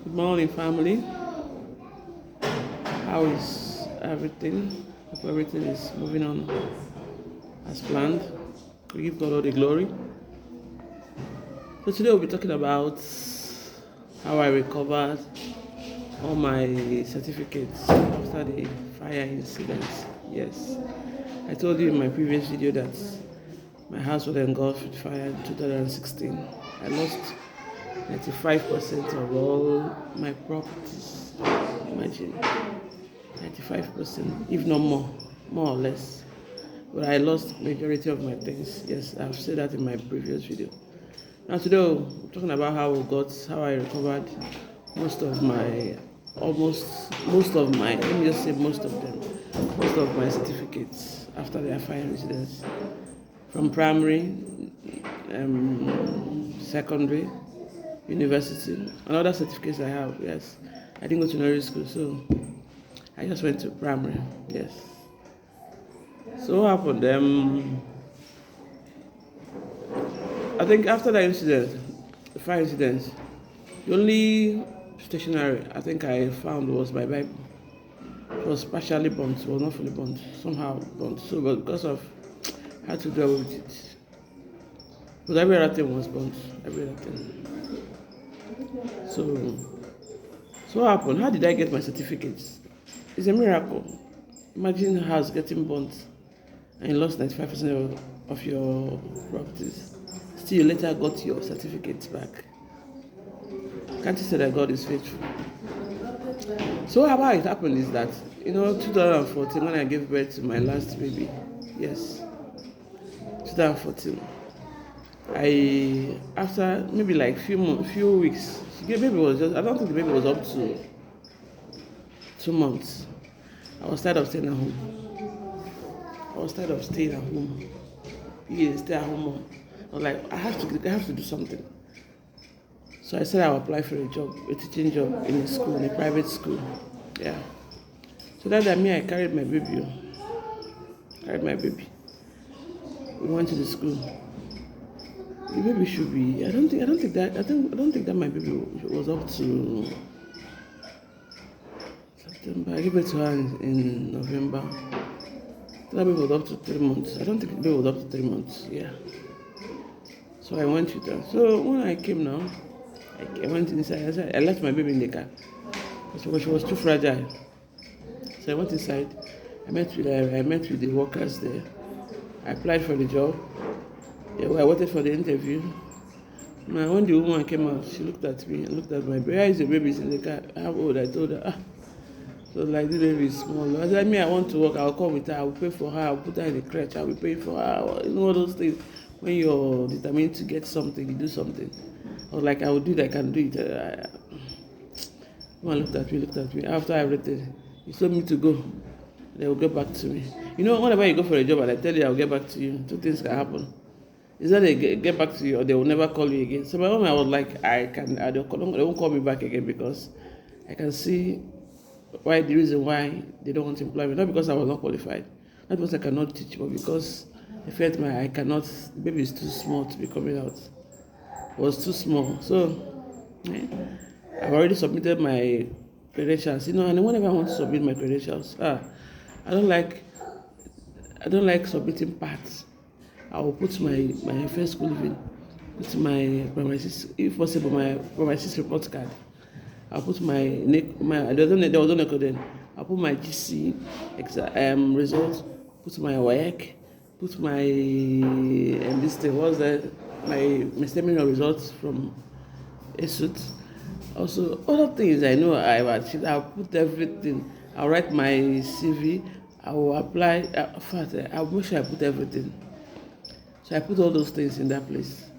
Good morning, family. How is everything? Hope everything is moving on as planned. We give God all the glory. So today we'll be talking about how I recovered all my certificates after the fire incident. Yes, I told you in my previous video that my house was engulfed with fire in 2016. I lost 95% of all my properties. Imagine. 95%, if not more or less. But I lost majority of my things. Yes, I've said that in my previous video. Now today we're talking about how I recovered most of my, let me just say most of them, most of my certificates after the fire incidents, from primary, secondary, university, and other certificates I have. Yes, I didn't go to nursery school, so I just went to primary. Yes. So what happened? I think after that incident, the fire incident, the only stationery I think I found was my Bible. It was partially burnt, it was not fully burnt, somehow burnt. So, but because of how to deal with it, but every other thing was burnt, every other thing. So, so what happened? How did I get my certificates? It's a miracle. Imagine a house getting burnt and you lost 95% of your properties. Still, you later got your certificates back. Can't you say that God is faithful? So how it happened is that, 2014, when I gave birth to my last baby, yes, 2014, after maybe like few weeks, I don't think the baby was up to 2 months. I was tired of staying at home. I was tired of staying at home. Yeah, stay at home mom. I was like, I have to do something. So I said I'll apply for a teaching job in a school, in a private school. Yeah. So that me, I carried my baby. Carried my baby. We went to the school. The baby should be. I don't think that my baby was up to September. I gave it to her in November. That baby was up to 3 months. I don't think the baby was up to 3 months. Yeah. So I went with her. So when I came now, I went inside. I left my baby in the car because she was too fragile. So I went inside. I met with the workers there. I applied for the job. Yeah, I waited for the interview. Now when the woman came out, she looked at me and looked at my baby. Where is the baby in the car? How old? I told her. So like this baby is small. I said, I want to work. I'll come with her. I'll pay for her. I'll put her in the crèche. I'll be paying for her. You know all those things. When you're determined to get something, you do something. I was like, I will do it. I can do it. Woman looked at me. After everything, he told me to go. They will get back to me. Whenever you go for a job and I tell you I'll get back to you, two things can happen. Is that they get back to you or they will never call you again. So my mom, I was like, they won't call me back again because I can see the reason why they don't want to employ me. Not because I was not qualified, not because I cannot teach, but because they felt the baby is too small to be coming out. It was too small. So I've already submitted my credentials, and whenever I want to submit my credentials, I don't like submitting parts. I will put my first school leaving, put my primary six, if possible, my primary six report card. I'll put there was no NECO then. I'll put my GC results, put my WAEC, put my this thing, what's that? My statement of results from ESUT. Also, other things I know I've achieved, I'll put everything. I'll write my CV. I will apply. In fact, I'll make sure I put everything. So I put all those things in that place,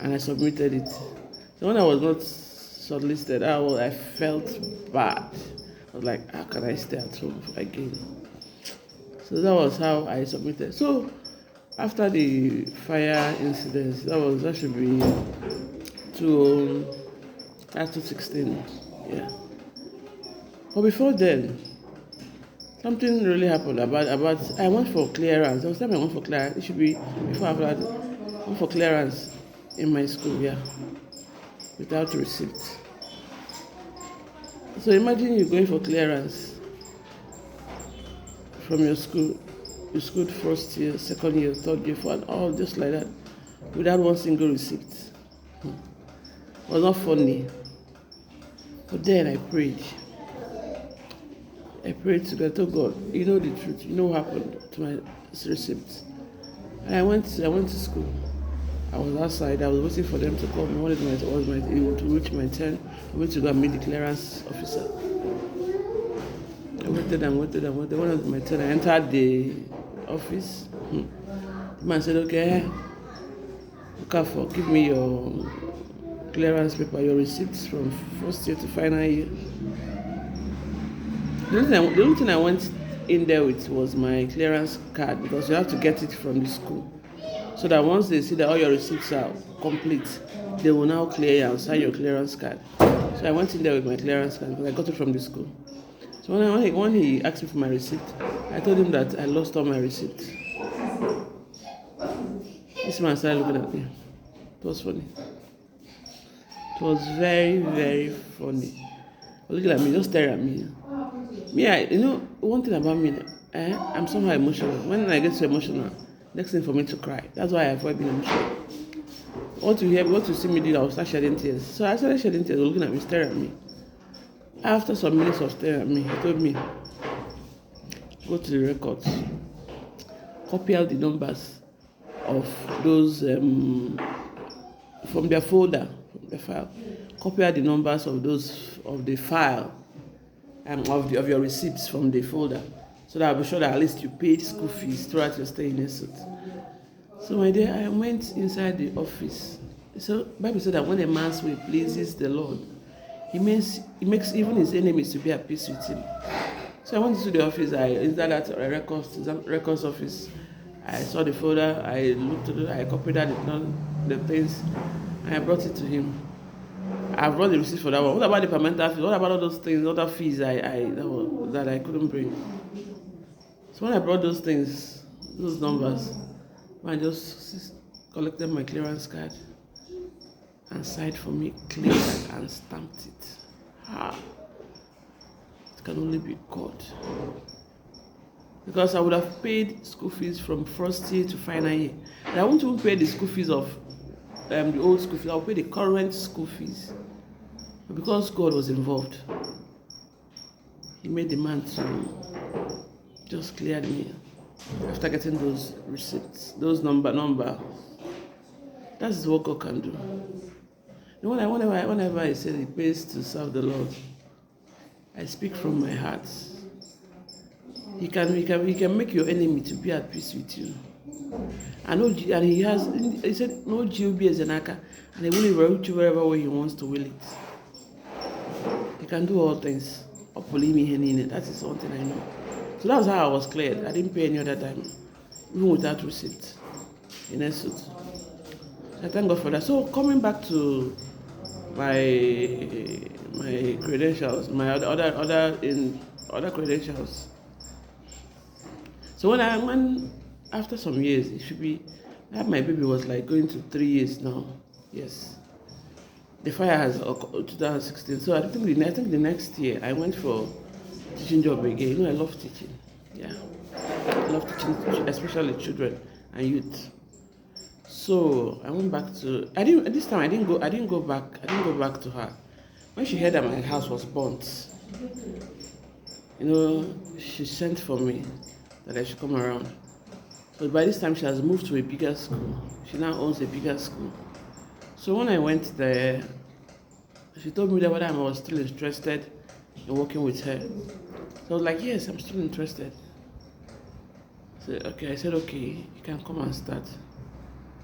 and I submitted it. So when I was not shortlisted, I felt bad. I was like, how can I stay at home again? So that was how I submitted. So after the fire incident, that should be 2016. Yeah. But before then, something really happened about I went for clearance. There was time I went for clearance. It should be before I went for clearance in my school, yeah, without receipt. So imagine you going for clearance from your school first year, second year, third year, fourth, all just like that, without one single receipt. It was not funny. But then I prayed. I prayed to God, to God, you know the truth, you know what happened to my receipt. And I went to school. I was outside, I was waiting for them to come. To reach my turn. I went to go and meet the clearance officer. I waited and waited and waited. When it was my turn, I entered the office. The man said, okay, look out for, give me your clearance paper, your receipts from first year to final year. The only thing I went in there with was my clearance card, because you have to get it from the school. So that once they see that all your receipts are complete, they will now clear you and sign your clearance card. So I went in there with my clearance card because I got it from the school. So when he asked me for my receipt, I told him that I lost all my receipts. This man started looking at me. It was funny. It was very, very funny. He was looking at me, just staring at me. One thing about me, I'm somehow emotional. When I get so emotional, next thing for me to cry. That's why I avoid being emotional. What you see me do, I will start shedding tears. So I started shedding tears, looking at me, staring at me. After some minutes of staring at me, he told me, go to the records, copy out the numbers of those from their folder, from the file. Copy out the numbers of those of the file of your receipts from the folder, so that I'll be sure that at least you paid school fees throughout your stay in Esut. So my dear, I went inside the office. So Bible said that when a man's way pleases the Lord, he makes even his enemies to be at peace with him. So I went to the office. I entered that records office. I saw the folder. I looked at it. I copied out the things, and I brought it to him. I brought the receipt for that one. What about the permanent fees? What about all those things, other fees that I couldn't bring? So when I brought those things, those numbers, I just collected my clearance card and signed for me, cleared and stamped it. It can only be God. Because I would have paid school fees from first year to final year. And I won't even pay the school fees of the old school fees. I'll pay the current school fees. But because God was involved, He made the man to just clear me after getting those receipts, those number. That's what God can do. Whenever I say it pays to serve the Lord, I speak from my heart. He can make your enemy to be at peace with you. And he said, no Jew be as an aka, and he will reach you wherever way he wants to will it. He can do all things. That is something I know. So that was how I was cleared. I didn't pay any other time, even without receipt, in Esut. I thank God for that. So coming back to my credentials, my other credentials. So when after some years, it should be that my baby was like going to 3 years now. Yes. The fire has 2016. So I think the next year I went for teaching job again. I love teaching. Yeah. I love teaching, especially children and youth. So I went back to I didn't go back to her. When she heard that my house was burnt, she sent for me that I should come around. But by this time she has moved to a bigger school. She now owns a bigger school. So when I went there, she told me that whether I was still interested in working with her. So I was like, yes, I'm still interested. So okay, I said, okay, you can come and start.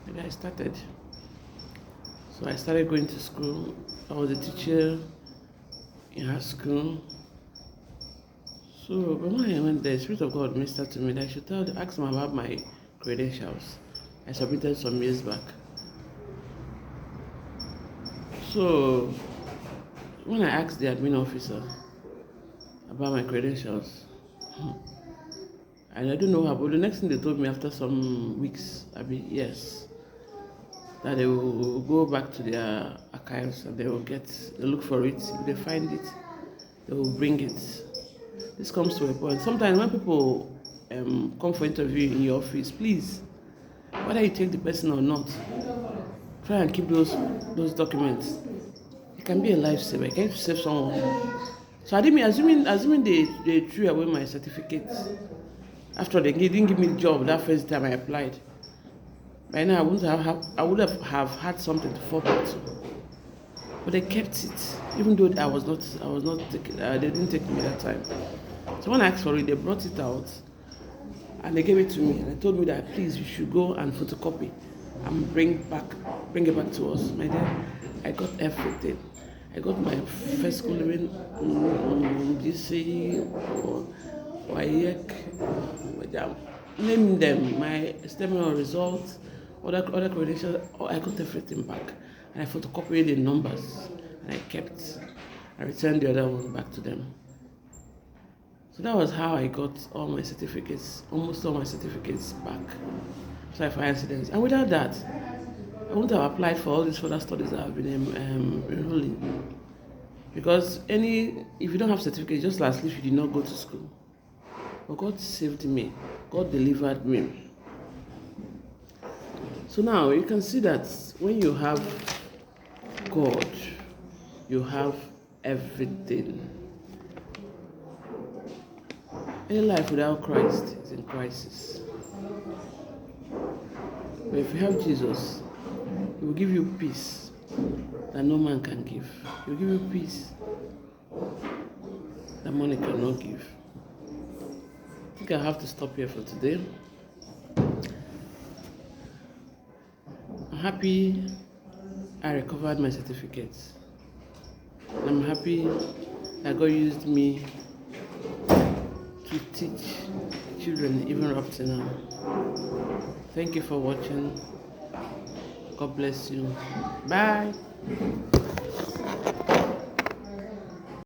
And I started. So I started going to school. I was a teacher in her school. So but when I went there, the Spirit of God ministered to me that I should ask them about my credentials. I submitted some years back. So when I asked the admin officer about my credentials, and I don't know how, but the next thing they told me after some weeks, yes, that they will go back to their archives and they will look for it. If they find it, they will bring it. This comes to a point. Sometimes when people come for interview in your office, please, whether you take the person or not, try and keep those documents. It can be a lifesaver. It can save someone. So I didn't assuming they threw away my certificate after they didn't give me the job that first time I applied. By now I would have had something to fall back to. But they kept it, even though I was not taking, they didn't take me that time. So when I asked for it, they brought it out and they gave it to me and they told me that please you should go and photocopy and bring it back to us. My dear, I got everything. I got my first school living, GC, WAEC, name them, my external results, other credentials. I got everything back. And I photocopied the numbers and I returned the other one back to them. So that was how I got almost all my certificates back. So I for incidents. And without that, I wouldn't have applied for all these further studies that I've been enrolling. Because if you don't have certificates, just as if you did not go to school. But God saved me. God delivered me. So now you can see that when you have God, you have everything. Any life without Christ is in crisis. But if you have Jesus, He will give you peace that no man can give. He will give you peace that money cannot give. I think I have to stop here for today. I'm happy I recovered my certificates. I'm happy that God used me to teach children even up to now. Thank you for watching. God bless you. Bye.